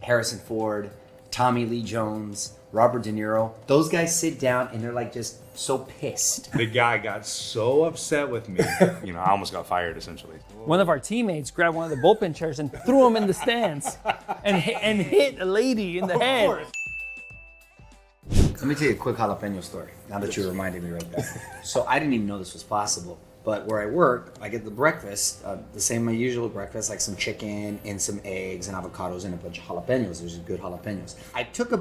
Harrison Ford, Tommy Lee Jones, Robert De Niro. Those guys sit down and they're like just so pissed. The guy got so upset with me. I almost got fired essentially. One of our teammates grabbed one of the bullpen chairs and threw him in the stands and hit a lady in the head. Let me tell you a quick jalapeno story, now that you reminded me right there. So I didn't even know this was possible, but where I work, I get the breakfast, the same my usual breakfast, like some chicken and some eggs and avocados and a bunch of jalapenos. There's good jalapenos.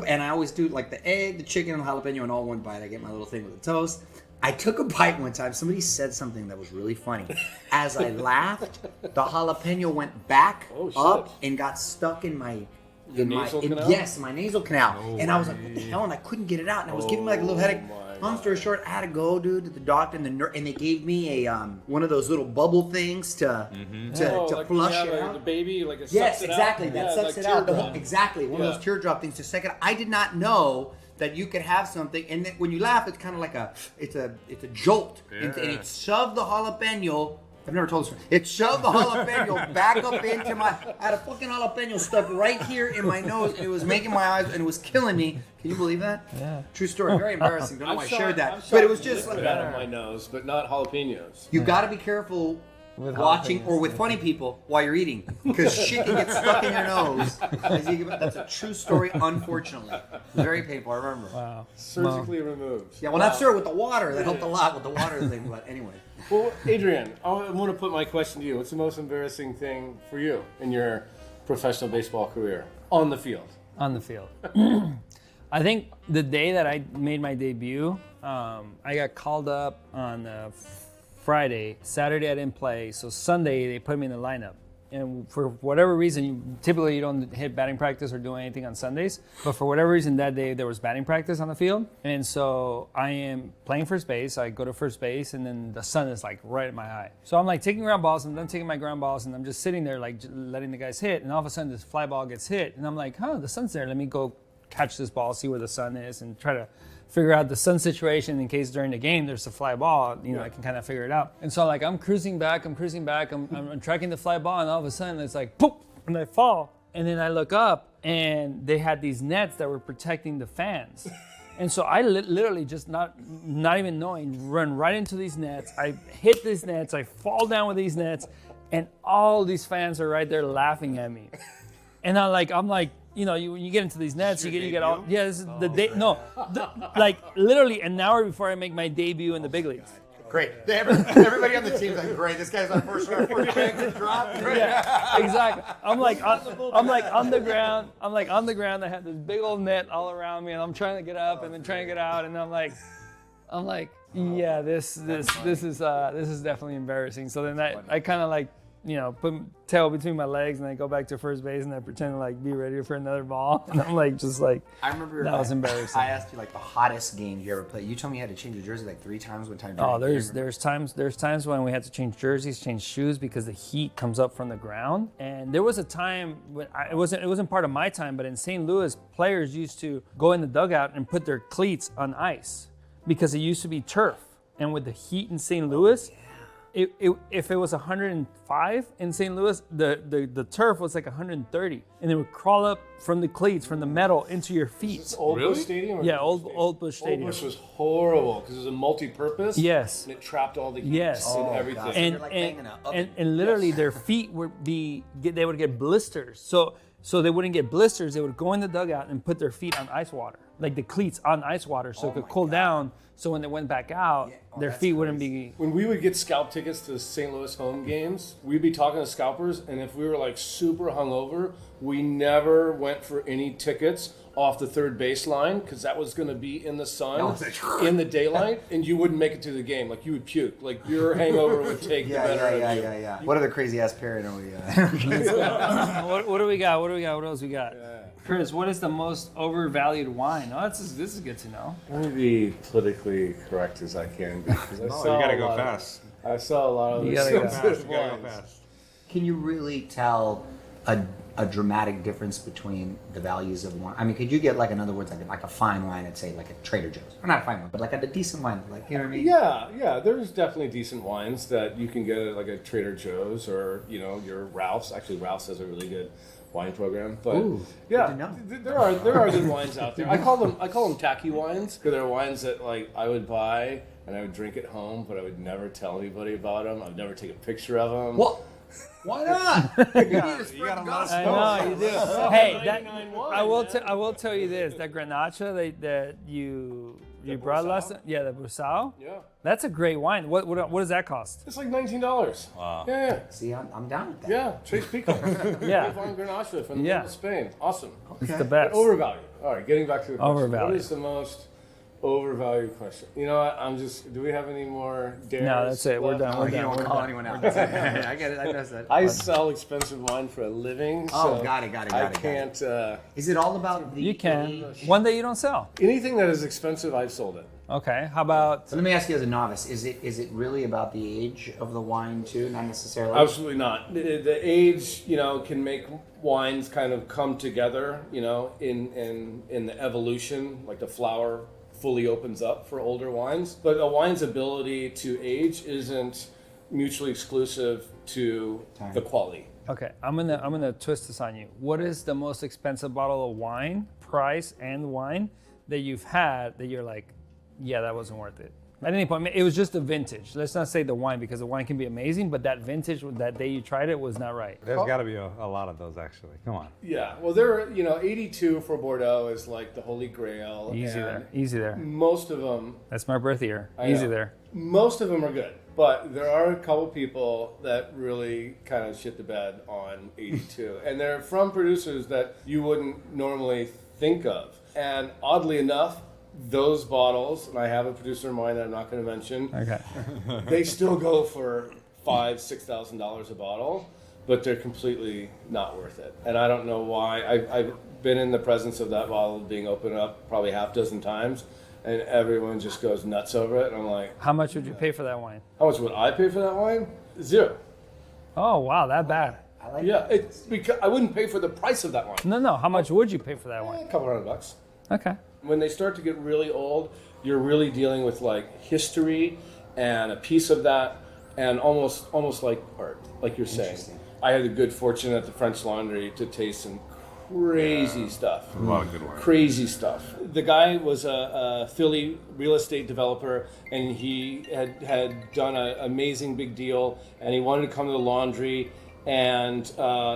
And I always do like the egg, the chicken, and the jalapeno in all one bite. I get my little thing with the toast. I took a bite one time. Somebody said something that was really funny. As I laughed, the jalapeno went back up and got stuck in my nasal canal? Yes, my nasal canal. And I was like, what the hell? And I couldn't get it out. And I was giving me like a little headache. Long story short, I had to go, dude, to the doctor and they gave me a one of those little bubble things to flush it out. The baby, like Yes, exactly. That sucks it out. Teardrop. Exactly. One of those teardrop things to suck it out. I did not know that you could have something, and then when you laugh, it's kind of like it's a jolt, and it shoved the jalapeno. I've never told this story. It shoved the jalapeno back up into my. I had a fucking jalapeno stuck right here in my nose, and it was making my eyes, and it was killing me. Can you believe that? Yeah. True story. Very embarrassing. Don't know why I shared that, but it was just like out of my nose, but not jalapenos. you got to be careful. With Watching jalapenos. or with funny people while you're eating, because shit can get stuck in your nose. That's a true story, unfortunately. Very painful, I remember. Wow. Surgically removed. Yeah, well, not sure with the water. That helped a lot with the water thing, but anyway. Well, Adrian, I want to put my question to you. What's the most embarrassing thing for you in your professional baseball career on the field? On the field. I think the day that I made my debut, I got called up on Friday. Saturday I didn't play, so Sunday they put me in the lineup. And for whatever reason, typically you don't hit batting practice or do anything on Sundays, but for whatever reason that day there was batting practice on the field. And so I am playing first base, I go to first base, and then the sun is like right at my eye. So I'm like taking ground balls, I'm done taking my ground balls, and I'm just sitting there like letting the guys hit, and all of a sudden this fly ball gets hit, and I'm like, the sun's there, let me go catch this ball, see where the sun is, and try to figure out the sun situation in case during the game there's a fly ball, I can kind of figure it out. And so like I'm cruising back, I'm tracking the fly ball, and all of a sudden it's like poop, and I fall. And then I look up and they had these nets that were protecting the fans. And so I literally just not even knowing, run right into these nets. I hit these nets, I fall down with these nets, and all these fans are right there laughing at me. And I'm like, when you get into these nets, you get all. Yeah, this is the day. No, like literally an hour before I make my debut in the big leagues. Great. Everybody on the team's like, great. This guy's on first pick to drop. Great. Yeah, exactly. I'm like on the ground. I have this big old net all around me, and I'm trying to get up and then trying to get out, and I'm like, yeah, this is definitely embarrassing. So then I kind of like, put my tail between my legs, and I go back to first base, and I pretend to like be ready for another ball. And I'm like, I remember that was embarrassing. I asked you like the hottest game you ever played. You told me you had to change your jersey like 3 times one time. Oh, there's times when we had to change jerseys, change shoes because the heat comes up from the ground. And there was a time when it wasn't part of my time, but in St. Louis, players used to go in the dugout and put their cleats on ice because it used to be turf. And with the heat in St. Louis, if it was 105 in St. Louis, the turf was like 130, and it would crawl up from the cleats, from the metal, into your feet. Is this Old Busch Stadium? Yeah, Old Busch Stadium. Old Busch was horrible because it was a multi-purpose. Yes. And it trapped all the heat and everything. God. And literally their feet they would get blisters. So they wouldn't get blisters. They would go in the dugout and put their feet on ice water, like the cleats on ice water, so it could cool down. So when they went back out, their feet wouldn't be. When we would get scalp tickets to St. Louis home games, we'd be talking to scalpers, and if we were like super hungover, we never went for any tickets off the third baseline because that was going to be in the sun, in the daylight, and you wouldn't make it to the game. Like you would puke. Like your hangover would take the better of you. Yeah. What other crazy ass parent are we? What do we got? What else we got? Yeah. Chris, what is the most overvalued wine? Oh, this is good to know. Let me be politically correct as I can because I saw you gotta go fast. I saw a lot of You this gotta stuff. You gotta go fast. Can you really tell a dramatic difference between the values of wine? I mean, could you get in other words, like a fine wine at say like a Trader Joe's, or not a fine wine, but like a decent wine, like you know what I mean? Yeah. There's definitely decent wines that you can get at like a Trader Joe's or your Ralph's. Actually, Ralph's has a really good wine program. But Ooh, yeah, good to know. there are good wines out there. I call them tacky wines because they're wines that like I would buy and I would drink at home, but I would never tell anybody about them. I'd never take a picture of them. Well, why not? You gotta let us I know. know you do. Hey, that, 99 wine, I will tell you this: that Grenache that you brought last, the Brusal. Yeah, That's a great wine. What does that cost? it's like $19. Wow. Yeah, See, I'm down with that. yeah. Trace Pico. Yeah. Von Grenache from the Yeah. middle of Spain. Awesome. It's the But best. overvalued. All right, getting back to the question. Overvalued. What is the most overvalued question? You know what? Do we have any more dares? No, that's it. We're left? done. Oh, We're you done. don't We're call done. anyone out. I get it. I know that. I sell expensive wine for a living. Oh, so got it. I can't. Is it all about the You can. age? One that you don't sell. Anything that is expensive, I've sold it. Okay. How about? So let me ask you as a novice, is it really about the age of the wine too, not necessarily? Absolutely not. The age, can make wines kind of come together, in the evolution, like the flower fully opens up for older wines. But a wine's ability to age isn't mutually exclusive to the quality. Okay, I'm gonna twist this on you. What is the most expensive bottle of wine, price and wine, that you've had that you're like, yeah, that wasn't worth it? At any point, it was just a vintage. Let's not say the wine because the wine can be amazing, but that vintage, that day you tried it, was not right. There's got to be a lot of those, actually. Come on. Yeah, well, there are, 82 for Bordeaux is like the holy grail. Easy and there, easy there. Most of them, That's my birth year. I Easy know. there. Most of them are good, but there are a couple people that really kind of shit the bed on 82. And they're from producers that you wouldn't normally think of. And oddly enough, those bottles, and I have a producer in mind that I'm not going to mention, Okay. they still go for $5,000-$6,000 a bottle, but they're completely not worth it. And I don't know why. I've been in the presence of that bottle being opened up probably half dozen times, and everyone just goes nuts over it. And I'm like, How much would you pay for that wine? how much would I pay for that wine? $0. Oh wow, that bad. I like Yeah, that. it's because I wouldn't pay for the price of that wine. No. How much would you pay for that wine? A couple $100. Okay. When they start to get really old, you're really dealing with like history and a piece of that, and almost like art, like you're saying. Interesting. I had the good fortune at the French Laundry to taste some crazy stuff. A lot of good wine. Crazy stuff. The guy was a Philly real estate developer, and he had done an amazing big deal, and he wanted to come to the laundry and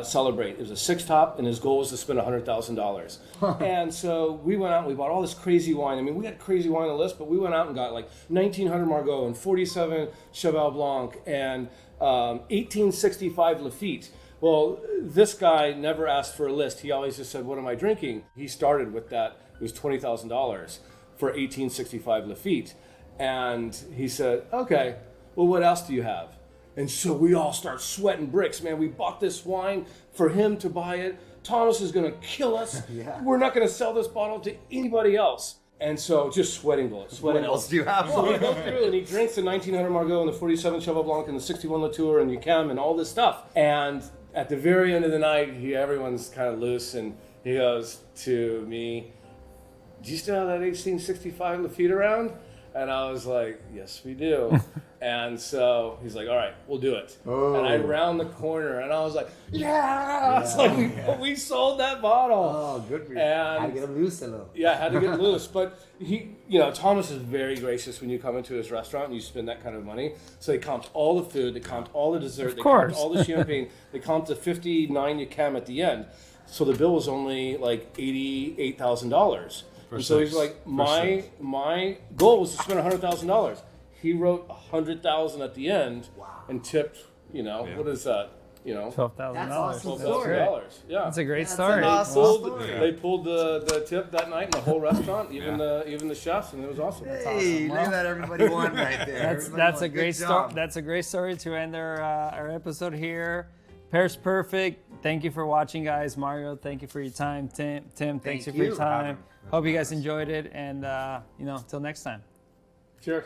celebrate. It was a six-top, and his goal was to spend $100,000. And so we went out and we bought all this crazy wine. I mean, we had crazy wine on the list, but we went out and got like 1900 Margaux and 47 Cheval Blanc and 1865 Lafite. Well, this guy never asked for a list. He always just said, "What am I drinking?" He started with that. It was $20,000 for 1865 Lafite. And he said, "Okay, well, what else do you have?" And so we all start sweating bricks, man. We bought this wine for him to buy it. Thomas is going to kill us. Yeah. We're not going to sell this bottle to anybody else. And so just sweating bullets. What else do you have? So we go through and he drinks the 1900 Margaux and the 47 Cheval Blanc and the 61 Latour and Ucam and all this stuff. And at the very end of the night, everyone's kind of loose, and he goes to me, "Do you still have that 1865 Lafite around?" And I was like, "Yes, we do." And so he's like, "All right, we'll do it." And I round the corner, and I was like, "Yeah!" It's like we sold that bottle. Oh, good for you. And- I get them loose a little. Yeah, I had to get loose. But Thomas is very gracious when you come into his restaurant and you spend that kind of money. So they comped all the food, they comped all the dessert, they course. comped all the champagne, they comped the 59 Ucam at the end. So the bill was only like $88,000. And so he's like, my goal was to spend $100,000. He wrote $100,000 at the end and tipped, what is that? $12,000. That's awesome. That's Story. great. $12,000. Yeah. That's a great That's story. an awesome story. They pulled the tip that night in the whole restaurant, even the chefs, and it was awesome. Hey, look at that! Everybody won right there. That's a Everybody won. great Good story. job. That's a great story to end our episode here. Pairs Perfect. Thank you for watching, guys. Mario, thank you for your time. Tim, thanks Thank for your you. time. Hope you guys enjoyed it, and till next time. Cheers.